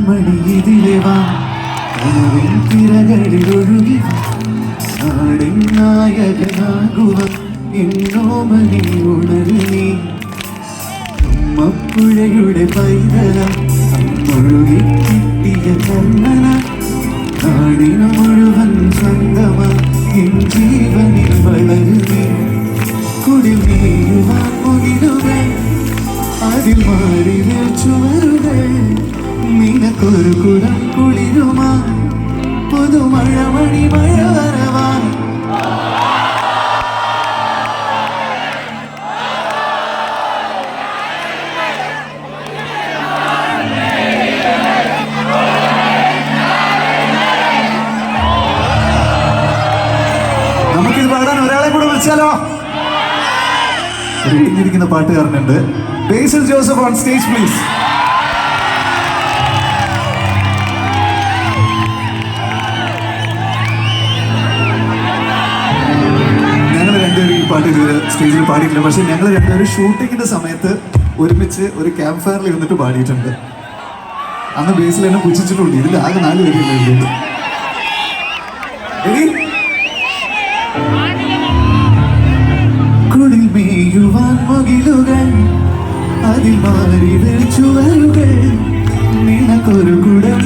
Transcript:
കൺമണി ഇതിലെ വാ കനവിൻ തിരകളിലൊഴുകി നാടിൻ നായകനാകുക എന്നോമനി ഉണരുന്നീ ഉമ്മപ്പുഴയുടെ പൈതലം ഒഴുകി കിട്ടിയ കർണന നാടിനു മുഴുവൻ സ്വന്തമാ എൻ ജീവനിൽ വളരുന്നീ കുടിൽ നീയുവാൻ മുകിലുകൾ അതിൽ മാറിയ ചുവരുകൾ നിനക്കൊരു കുടം കുളിരുമാ പുതുമഴ മണി മഴ വരവാ നമുക്കിത് പാടാൻ ഒരാളെ കൂടെ വിളിച്ചാലോ? ഇരിക്കുന്ന പാട്ടുകാരനുണ്ട്. ബേസിൽ ജോസഫ് ഓൺ സ്റ്റേജ് പ്ലീസ്. ഞങ്ങൾ രണ്ടുപേരും ഈ പാട്ട് ഇതുവരെ സ്റ്റേജിൽ പാടിയിട്ടില്ല. പക്ഷെ ഞങ്ങൾ രണ്ടുപേരും ഷൂട്ടിങ്ങിന്റെ സമയത്ത് ഒരുമിച്ച് ഒരു ക്യാമ്പ് ഫയറിൽ ഇരുന്നിട്ട് പാടിയിട്ടുണ്ട്. അന്ന് ബേസിൽ എന്നെ പുച്ഛിച്ചിട്ടുണ്ട്. ഇതിൽ ആകെ 4 പേരുണ്ട്. കുടിൽ മേയുവാൻ മുകിലുകൾ അതിൽ മാറിയ ചുവരുകൾ നിനക്കൊരു കുടം